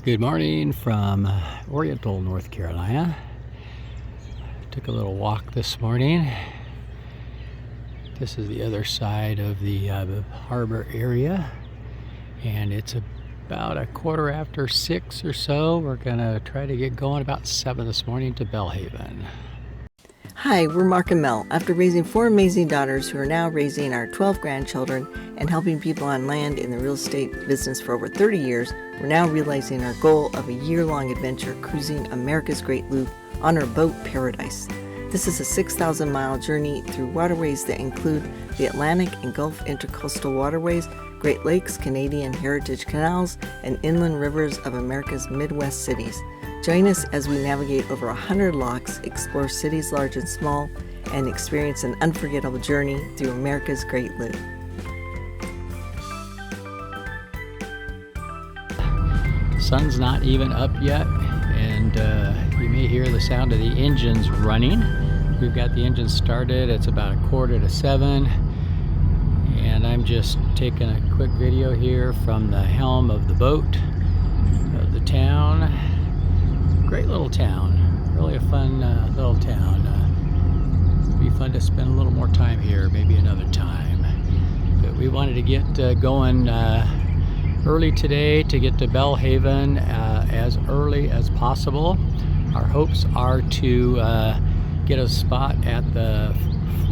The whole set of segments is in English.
Good morning from Oriental, North Carolina. Took a little walk this morning. This is the other side of the harbor area, and it's about 6:15 or so. We're gonna try to get going about 7 this morning to Belhaven. Hi, we're Mark and Mel. After raising 4 amazing daughters who are now raising our 12 grandchildren and helping people on land in the real estate business for over 30 years, we're now realizing our goal of a year-long adventure cruising America's Great Loop on our boat Paradise. This is a 6,000-mile journey through waterways that include the Atlantic and Gulf Intercoastal Waterways, Great Lakes, Canadian Heritage Canals, and inland rivers of America's Midwest cities. Join us as we navigate over 100 locks, explore cities large and small, and experience an unforgettable journey through America's Great Loop. The sun's not even up yet, and you may hear the sound of the engines running. We've got the engine started. It's about 6:45, and I'm just taking a quick video here from the helm of the boat of the town. Great little town, really a fun little town. It'd be fun to spend a little more time here, maybe another time. But we wanted to get going early today to get to Belhaven as early as possible. Our hopes are to get a spot at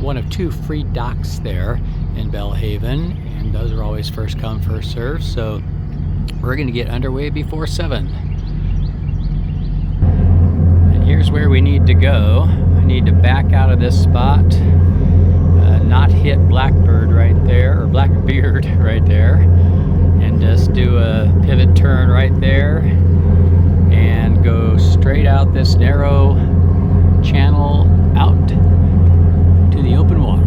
one of 2 free docks there in Belhaven, and those are always first come, first serve. So we're going to get underway before 7. Here's where we need to go. I need to back out of this spot, not hit Blackbird right there, or Blackbeard right there, and just do a pivot turn right there and go straight out this narrow channel out to the open water.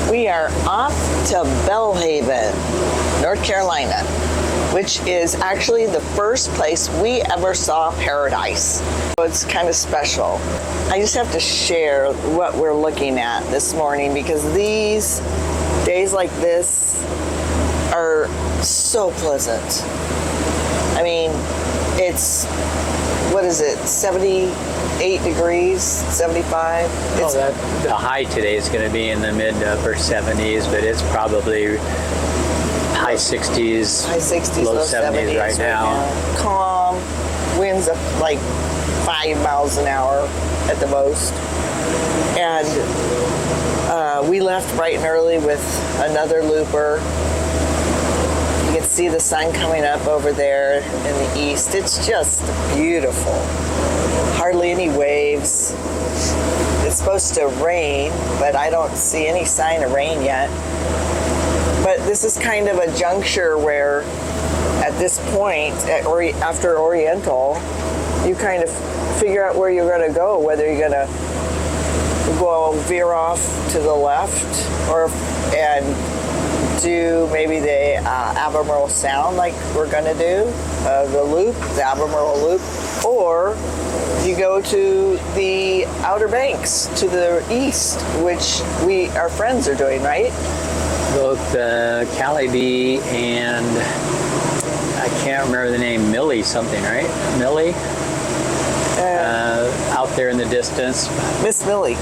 We are off to Belhaven, North Carolina, which is actually the first place we ever saw paradise. So it's kind of special. I just have to share what we're looking at this morning because these days like this are so pleasant. I mean, it's, what is it, 78 degrees, 75? Well, the high today is going to be in the mid to upper 70s, but it's probably high 60s, low 70s right now. Calm, winds up like 5 miles an hour at the most. And we left bright and early with another looper. You can see the sun coming up over there in the east. It's just beautiful. Hardly any waves. It's supposed to rain, but I don't see any sign of rain yet. But this is kind of a juncture where at this point, after Oriental, you kind of figure out where you're going to go, whether you're going to go veer off to the left and do maybe the Albemarle Sound like we're going to do, the Albemarle Loop, or you go to the Outer Banks to the east, which our friends are doing, right? Both Calibi and I can't remember the name, Millie something, right? Millie? Out there in the distance. Miss Millie.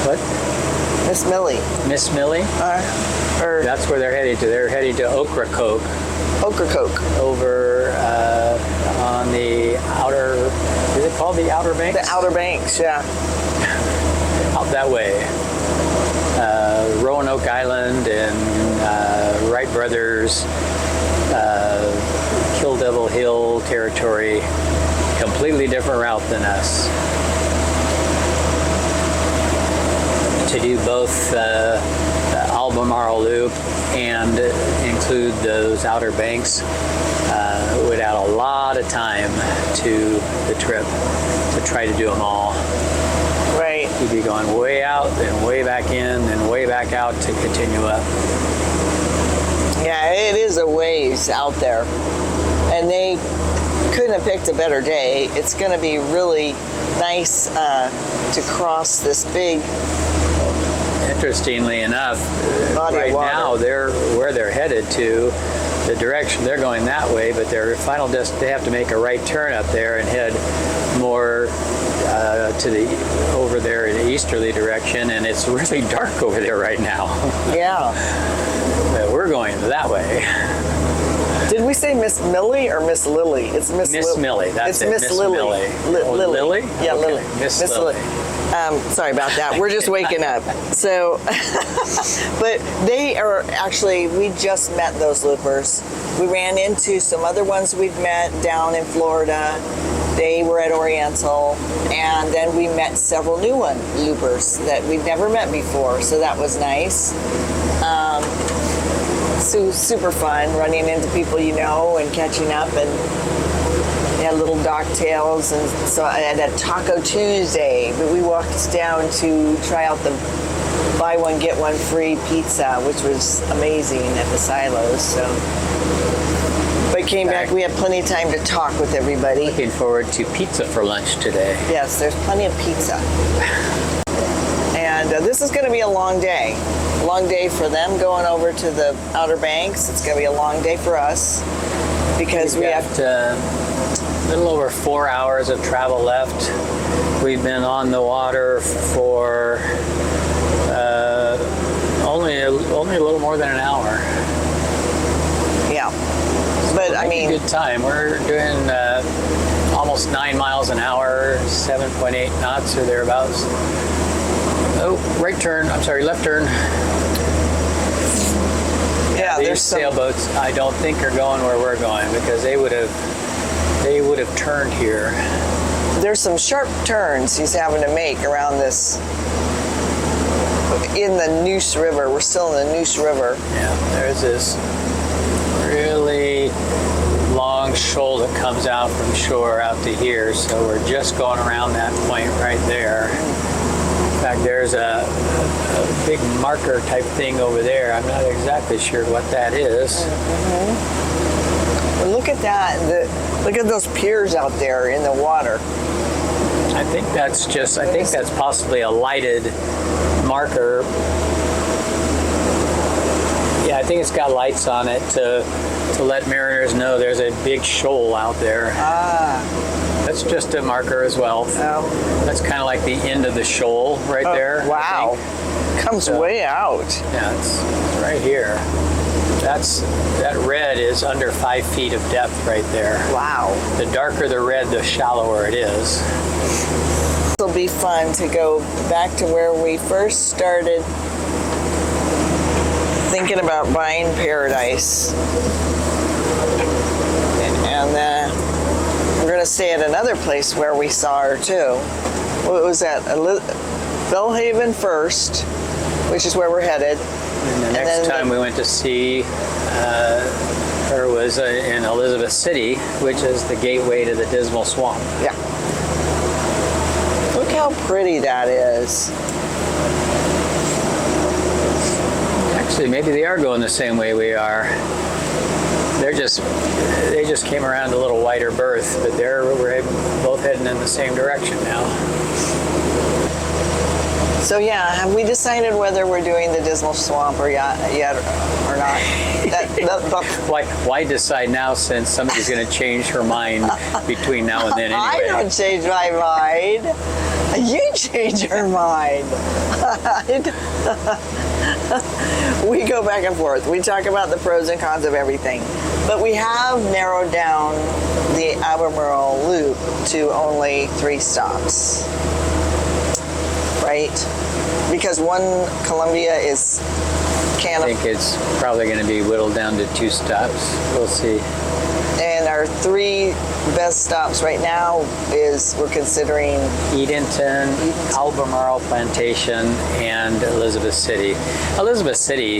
What? Miss Millie. Miss Millie? That's where they're heading to. They're heading to Ocracoke. Ocracoke. Over on the outer, is it called the Outer Banks? The Outer Banks, yeah. Out that way. Roanoke Island and Wright Brothers, Kill Devil Hill territory. Completely different route than us. To do both Albemarle Loop and include those Outer Banks, would add a lot of time to the trip to try to do them all. Right. You'd be going way out, then way back in, then way back out to continue up. Yeah, it is a ways out there. And they couldn't have picked a better day. It's going to be really nice to cross this big. Interestingly enough, Body of right water. now where they're headed to, the direction they're going that way, but their final they have to make a right turn up there and head more to the over there in the easterly direction, and it's really dark over there right now. Yeah. But we're going that way. Did we say Miss Millie or Miss Lily? It's Miss Millie. That's it's it. Miss Lily. Oh, Lily? Yeah, Okay. Lily. Miss Lily. Sorry about that. We're just waking up. So, but they are actually, we just met those loopers. We ran into some other ones we've met down in Florida. They were at Oriental, and then we met several new loopers that we've never met before. So that was nice. So super fun running into people you know and catching up, and had little docktails, and so I had a Taco Tuesday, but we walked down to try out the buy one get one free pizza, which was amazing at the silos. So, but came back, we had plenty of time to talk with everybody. Looking forward to pizza for lunch today. Yes, there's plenty of pizza. And this is going to be a long day. Long day for them going over to the Outer Banks. It's going to be a long day for us because we have a little over 4 hours of travel left. We've been on the water for only a little more than an hour. Yeah, but I mean, good time. We're doing almost 9 miles an hour, 7.8 knots or thereabouts. Oh, right turn. I'm sorry, left turn. yeah, These there's some, sailboats, I don't think are going where we're going, because they would have turned here. there's some sharp turns he's having to make around this in the Neuse River. We're still in the Neuse River. Yeah, there's this really long shoal that comes out from shore out to here, so we're just going around that point right there. In fact, there's a big marker type thing over there. I'm not exactly sure what that is. Mm-hmm. Well, look at that. Look at those piers out there in the water. I think that's possibly a lighted marker. Yeah, I think it's got lights on it to let mariners know there's a big shoal out there. Ah. That's just a marker as well. Oh. That's kind of like the end of the shoal right there. Wow. Comes way out. Yeah, it's right here. That red is under 5 feet of depth right there. Wow. The darker the red, the shallower it is. It'll be fun to go back to where we first started thinking about buying Paradise. And we're going to stay at another place where we saw her too. What was that? Belhaven first, which is where we're headed. And the next time we went to see her was in Elizabeth City, which is the gateway to the Dismal Swamp. Yeah. Look how pretty that is. Actually, maybe they are going the same way we are. They just came around a little wider berth, but we're both heading in the same direction now. So yeah, have we decided whether we're doing the Dismal Swamp or yet or not? Why decide now, since somebody's going to change her mind between now and then anyway? I don't change my mind. You change your mind. We go back and forth. We talk about the pros and cons of everything. But we have narrowed down the Albemarle Loop to only 3 stops. Right? Because one Columbia is I think it's probably going to be whittled down to 2 stops. We'll see. And our our 3 best stops right now is we're considering Edenton, Albemarle Plantation, and Elizabeth City. Elizabeth City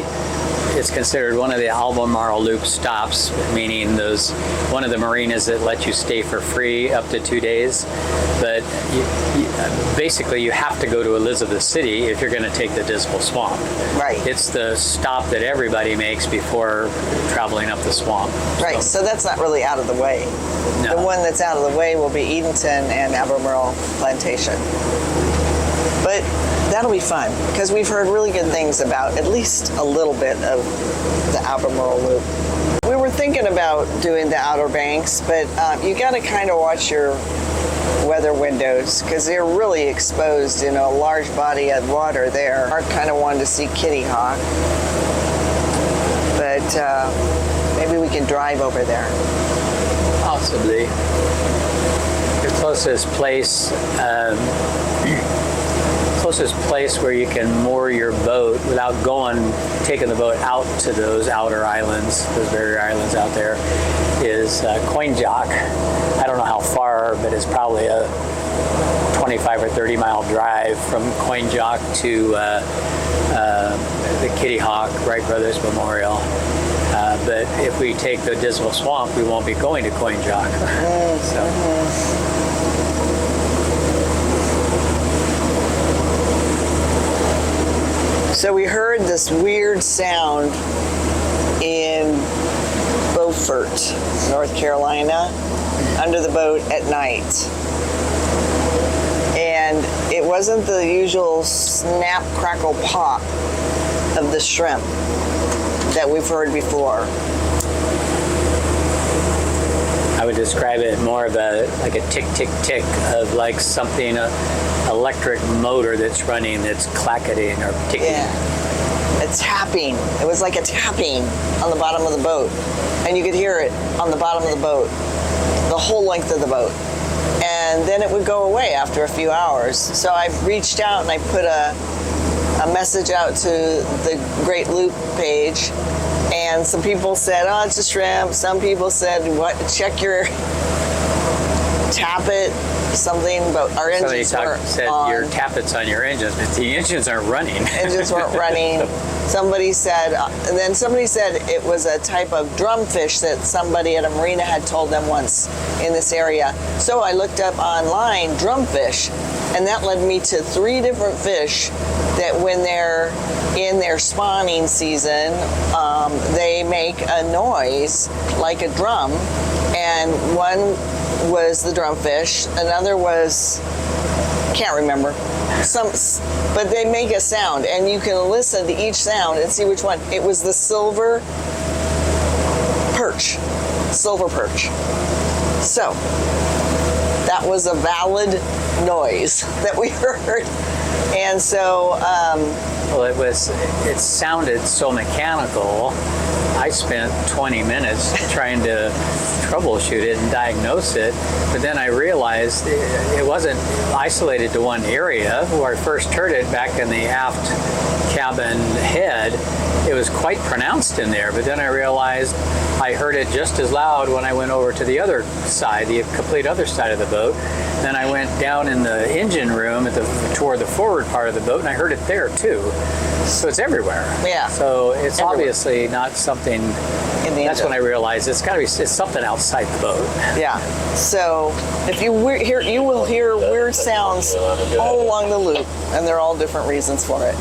is considered one of the Albemarle Loop stops, meaning one of the marinas that let you stay for free up to 2 days. But basically, you have to go to Elizabeth City if you're going to take the Dismal Swamp. Right. It's the stop that everybody makes before traveling up the swamp. Right, so that's not really out of the way. No. The one that's out of the way will be Edenton and Albemarle Plantation. But that'll be fun, because we've heard really good things about at least a little bit of the Albemarle Loop. We were thinking about doing the Outer Banks, but you got to kind of watch your weather windows, because they're really exposed in a large body of water there. I kind of wanted to see Kitty Hawk, but maybe we can drive over there. Possibly. The closest place where you can moor your boat without taking the boat out to those outer islands, those barrier islands out there, is Coinjock. I don't know how far, but it's probably a 25 or 30 mile drive from Coinjock to the Kitty Hawk Wright Brothers Memorial. But if we take the Dismal Swamp, we won't be going to Coinjock. So we heard this weird sound in Beaufort, North Carolina, under the boat at night. And it wasn't the usual snap, crackle, pop of the shrimp that we've heard before. I would describe it more of like a tick, tick, tick of like something, electric motor that's running, that's clacketing or ticking. Yeah, a tapping. It was like a tapping on the bottom of the boat. And you could hear it on the bottom of the boat, the whole length of the boat. And then it would go away after a few hours. So I reached out and I put a message out to the Great Loop page. And some people said, oh, it's a shrimp. Some people said, what? Check your, tap it, something, but our engines said on. Your tappets on your engines, but the engines aren't running. Engines weren't running. Somebody said, and then somebody said it was a type of drumfish that somebody at a marina had told them once in this area. So I looked up online, drumfish, and that led me to 3 different fish that when they're in their spawning season, they make a noise like a drum. And one was the drumfish, another was, can't remember, but they make a sound, and you can listen to each sound and see which one. It was the silver perch. So that was a valid noise that we heard. And so well, it sounded so mechanical. I spent 20 minutes trying to troubleshoot it and diagnose it, but then I realized it wasn't isolated to one area. Where I first heard it back in the aft cabin head, it was quite pronounced in there, but then I realized I heard it just as loud when I went over to the other side, the complete other side of the boat. Then I went down in the engine room toward the forward part of the boat, and I heard it there too. So it's everywhere. Yeah. So it's everywhere. Obviously not something. That's when I realized it's something outside the boat. Yeah. So if you will hear weird sounds all along the loop, and they're all different reasons for it.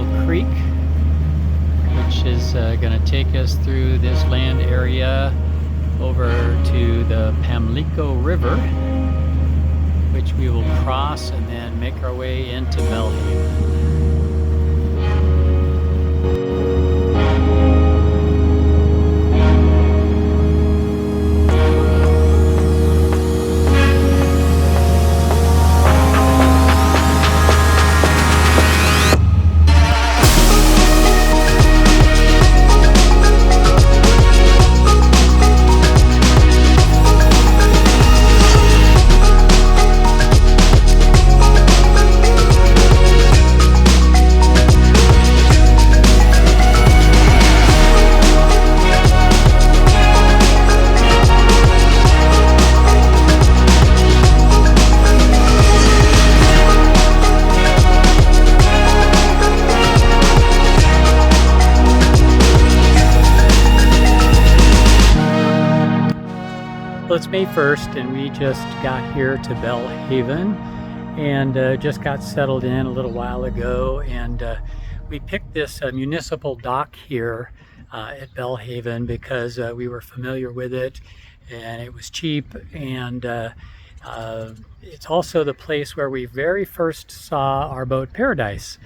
Oriental Creek, which is going to take us through this land area over to the Pamlico River, which we will cross and then make our way into Belhaven. Well, it's May 1st and we just got here to Belhaven and just got settled in a little while ago, and we picked this municipal dock here at Belhaven because we were familiar with it and it was cheap, and it's also the place where we very first saw our boat Paradise.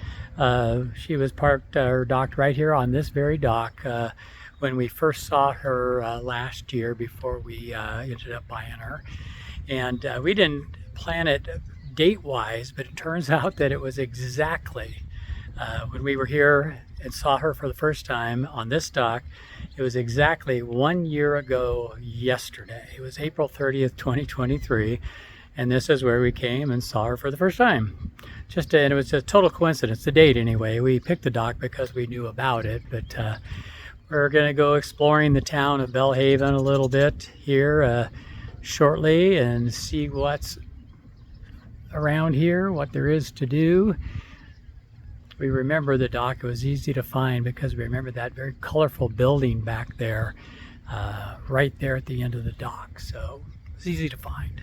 She was parked or docked right here on this very dock when we first saw her last year before we ended up buying her. And we didn't plan it date-wise, but it turns out that it was exactly when we were here and saw her for the first time on this dock, it was exactly 1 year ago yesterday. It was April 30th, 2023, and this is where we came and saw her for the first time. And it was a total coincidence, the date anyway. We picked the dock because we knew about it, but we're going to go exploring the town of Belhaven a little bit here shortly and see what's around here, what there is to do. We remember the dock. It was easy to find because we remember that very colorful building back there, right there at the end of the dock. So it was easy to find.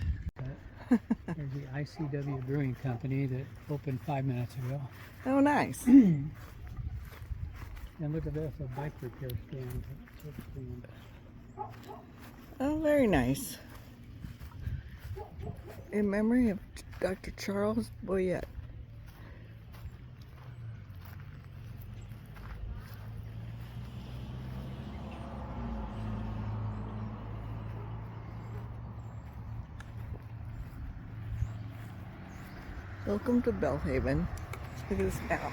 There's the ICW Brewing Company that opened 5 minutes ago. Oh, nice. And look at this, a bike repair stand. Oh, very nice. In memory of Dr. Charles Boyette. Welcome to Belhaven. Look at this map.